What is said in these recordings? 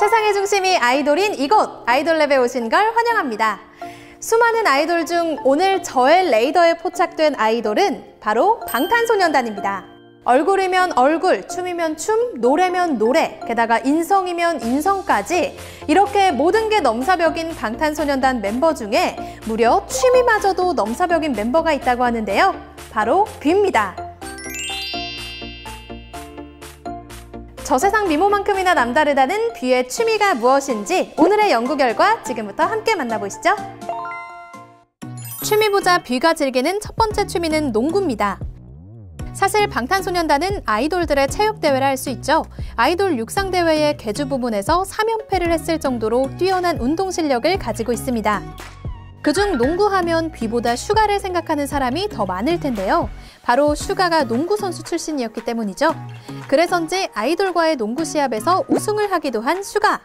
세상의 중심이 아이돌인 이곳 아이돌랩에 오신 걸 환영합니다. 수많은 아이돌 중 오늘 저의 레이더에 포착된 아이돌은 바로 방탄소년단입니다. 얼굴이면 얼굴, 춤이면 춤, 노래면 노래, 게다가 인성이면 인성까지 이렇게 모든 게 넘사벽인 방탄소년단 멤버 중에 무려 취미마저도 넘사벽인 멤버가 있다고 하는데요. 바로 뷔입니다. 저 세상 미모만큼이나 남다르다는 뷔의 취미가 무엇인지 오늘의 연구 결과 지금부터 함께 만나보시죠. 취미보다 뷔가 즐기는 첫 번째 취미는 농구입니다. 사실 방탄소년단은 아이돌들의 체육대회를 할 수 있죠. 아이돌 육상대회의 계주 부문에서 3연패를 했을 정도로 뛰어난 운동 실력을 가지고 있습니다. 그중 농구하면 뷔보다 슈가를 생각하는 사람이 더 많을 텐데요. 바로 슈가가 농구 선수 출신이었기 때문이죠. 그래서인지 아이돌과의 농구 시합에서 우승을 하기도 한 슈가.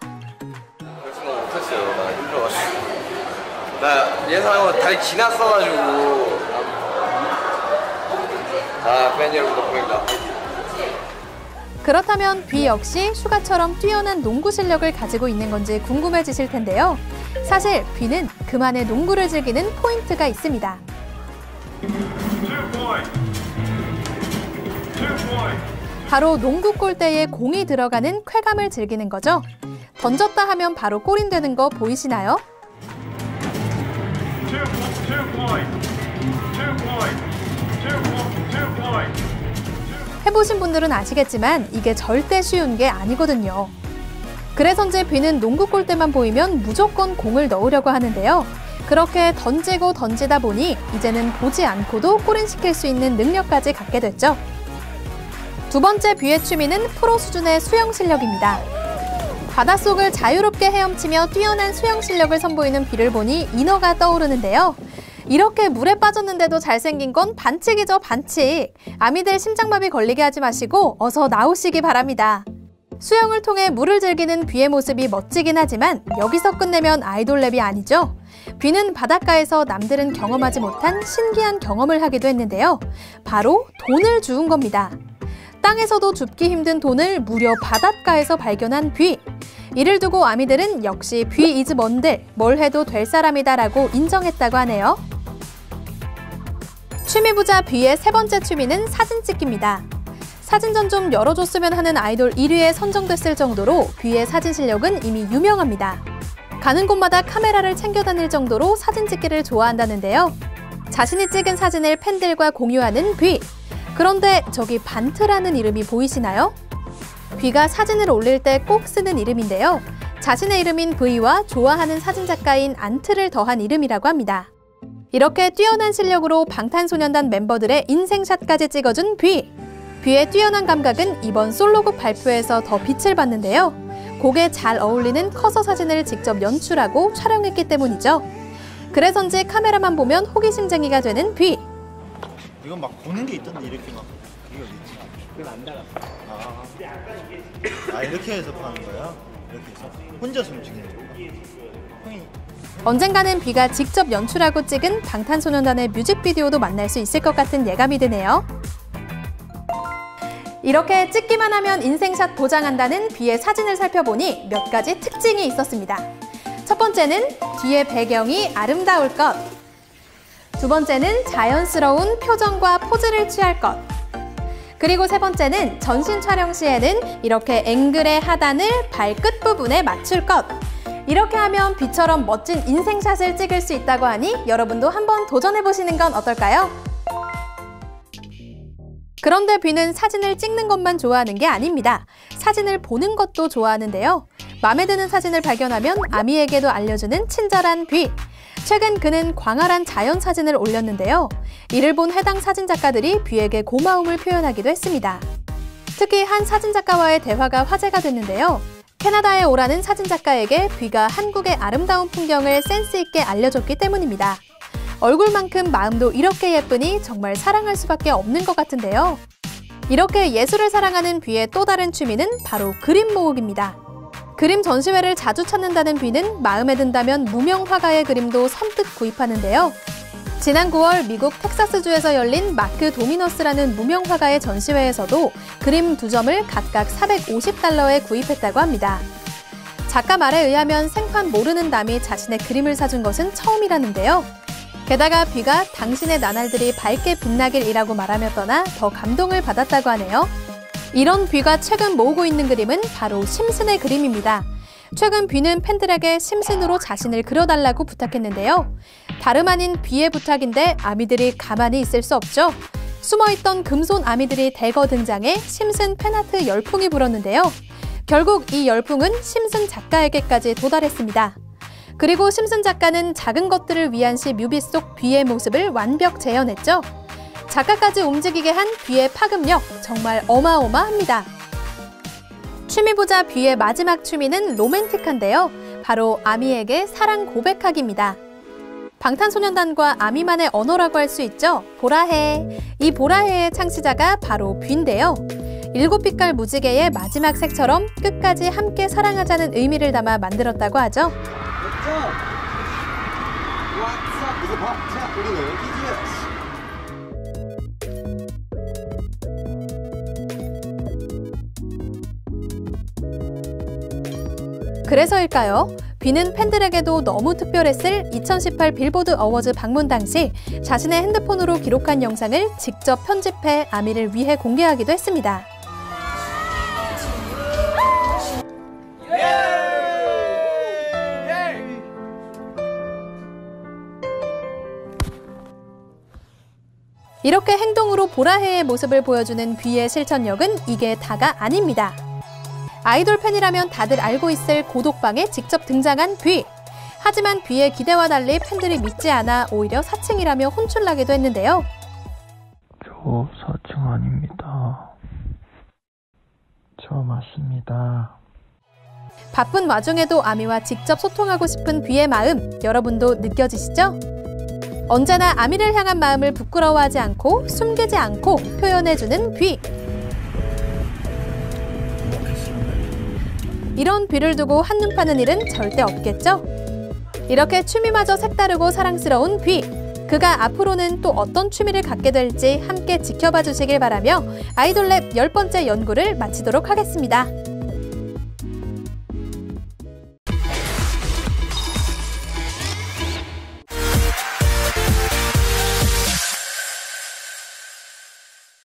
결승은 못했어요. 나 힘들어가지고. 나 예상하고 다리 지났어가지고. 팬 여러분 덕분입니다. 그렇다면 뷔 역시 슈가처럼 뛰어난 농구 실력을 가지고 있는 건지 궁금해지실 텐데요. 사실 뷔는 그만의 농구를 즐기는 포인트가 있습니다. 바로 농구 골대에 공이 들어가는 쾌감을 즐기는 거죠. 던졌다 하면 바로 골인 되는 거 보이시나요? 해보신 분들은 아시겠지만 이게 절대 쉬운 게 아니거든요. 그래서인지 뷔는 농구 골대만 보이면 무조건 공을 넣으려고 하는데요. 그렇게 던지고 던지다 보니 이제는 보지 않고도 골인시킬 수 있는 능력까지 갖게 됐죠. 두 번째 뷔의 취미는 프로 수준의 수영 실력입니다. 바닷속을 자유롭게 헤엄치며 뛰어난 수영 실력을 선보이는 뷔를 보니 인어가 떠오르는데요. 이렇게 물에 빠졌는데도 잘생긴 건 반칙이죠, 반칙. 아미들 심장마비 걸리게 하지 마시고 어서 나오시기 바랍니다. 수영을 통해 물을 즐기는 뷔의 모습이 멋지긴 하지만 여기서 끝내면 아이돌랩이 아니죠. 뷔는 바닷가에서 남들은 경험하지 못한 신기한 경험을 하기도 했는데요. 바로 돈을 주운 겁니다. 땅에서도 줍기 힘든 돈을 무려 바닷가에서 발견한 뷔. 이를 두고 아미들은 역시 뷔 이즈 뭔들, 뭘 해도 될 사람이다 라고 인정했다고 하네요. 취미부자 뷔의 세 번째 취미는 사진 찍기입니다. 사진전 좀 열어줬으면 하는 아이돌 1위에 선정됐을 정도로 뷔의 사진 실력은 이미 유명합니다. 가는 곳마다 카메라를 챙겨 다닐 정도로 사진 찍기를 좋아한다는데요. 자신이 찍은 사진을 팬들과 공유하는 뷔. 그런데 저기 반트라는 이름이 보이시나요? 뷔가 사진을 올릴 때 꼭 쓰는 이름인데요. 자신의 이름인 V와 좋아하는 사진작가인 안트를 더한 이름이라고 합니다. 이렇게 뛰어난 실력으로 방탄소년단 멤버들의 인생샷까지 찍어준 뷔. 뷔의 뛰어난 감각은 이번 솔로곡 발표에서 더 빛을 봤는데요. 곡에 잘 어울리는 커서 사진을 직접 연출하고 촬영했기 때문이죠. 그래서인지 카메라만 보면 호기심쟁이가 되는 뷔. 이건 막 보는 게 있던데 이렇게 막 이거 있지? 그건 안 달았어. 이렇게 해서 파는 거야? 이렇게 해서 혼자서 찍는 거야? 형이 언젠가는 뷔가 직접 연출하고 찍은 방탄소년단의 뮤직비디오도 만날 수 있을 것 같은 예감이 드네요. 이렇게 찍기만 하면 인생샷 보장한다는 뷔의 사진을 살펴보니 몇 가지 특징이 있었습니다. 첫 번째는 뒤의 배경이 아름다울 것. 두 번째는 자연스러운 표정과 포즈를 취할 것. 그리고 세 번째는 전신 촬영 시에는 이렇게 앵글의 하단을 발끝 부분에 맞출 것. 이렇게 하면 뷔처럼 멋진 인생샷을 찍을 수 있다고 하니 여러분도 한번 도전해보시는 건 어떨까요? 그런데 뷔는 사진을 찍는 것만 좋아하는 게 아닙니다. 사진을 보는 것도 좋아하는데요. 마음에 드는 사진을 발견하면 아미에게도 알려주는 친절한 뷔. 최근 그는 광활한 자연 사진을 올렸는데요. 이를 본 해당 사진작가들이 뷔에게 고마움을 표현하기도 했습니다. 특히 한 사진작가와의 대화가 화제가 됐는데요. 캐나다에 오라는 사진작가에게 뷔가 한국의 아름다운 풍경을 센스 있게 알려줬기 때문입니다. 얼굴만큼 마음도 이렇게 예쁘니 정말 사랑할 수밖에 없는 것 같은데요. 이렇게 예술을 사랑하는 뷔의 또 다른 취미는 바로 그림 모으기입니다. 그림 전시회를 자주 찾는다는 뷔는 마음에 든다면 무명 화가의 그림도 선뜻 구입하는데요. 지난 9월 미국 텍사스주에서 열린 마크 도미너스라는 무명 화가의 전시회에서도 그림 2점을 각각 $450에 구입했다고 합니다. 작가 말에 의하면 생판 모르는 남이 자신의 그림을 사준 것은 처음이라는데요. 게다가 뷔가 당신의 나날들이 밝게 빛나길이라고 말하며 떠나 더 감동을 받았다고 하네요. 이런 뷔가 최근 모으고 있는 그림은 바로 심슨의 그림입니다. 최근 뷔는 팬들에게 심슨으로 자신을 그려달라고 부탁했는데요. 다름 아닌 뷔의 부탁인데 아미들이 가만히 있을 수 없죠. 숨어있던 금손 아미들이 대거 등장해 심슨 팬아트 열풍이 불었는데요. 결국 이 열풍은 심슨 작가에게까지 도달했습니다. 그리고 심슨 작가는 작은 것들을 위한 시 뮤비 속 뷔의 모습을 완벽 재현했죠. 작가까지 움직이게 한 뷔의 파급력 정말 어마어마합니다. 취미 보자 뷔의 마지막 취미는 로맨틱한데요. 바로 아미에게 사랑 고백하기입니다. 방탄소년단과 아미만의 언어라고 할 수 있죠. 보라해. 이 보라해의 창시자가 바로 뷔인데요. 7빛깔 무지개의 마지막 색처럼 끝까지 함께 사랑하자는 의미를 담아 만들었다고 하죠. 그래서일까요? 뷔는 팬들에게도 너무 특별했을 2018 빌보드 어워즈 방문 당시 자신의 핸드폰으로 기록한 영상을 직접 편집해 아미를 위해 공개하기도 했습니다. 이렇게 행동으로 보라해의 모습을 보여주는 뷔의 실천력은 이게 다가 아닙니다. 아이돌 팬이라면 다들 알고 있을 고독방에 직접 등장한 뷔. 하지만 뷔의 기대와 달리 팬들이 믿지 않아 오히려 사칭이라며 혼쭐나기도 했는데요. 저 사칭 아닙니다. 저 맞습니다. 바쁜 와중에도 아미와 직접 소통하고 싶은 뷔의 마음, 여러분도 느껴지시죠? 언제나 아미를 향한 마음을 부끄러워하지 않고 숨기지 않고 표현해주는 뷔. 이런 뷔를 두고 한눈 파는 일은 절대 없겠죠? 이렇게 취미마저 색다르고 사랑스러운 뷔. 그가 앞으로는 또 어떤 취미를 갖게 될지 함께 지켜봐 주시길 바라며 아이돌랩 10번째 연구를 마치도록 하겠습니다.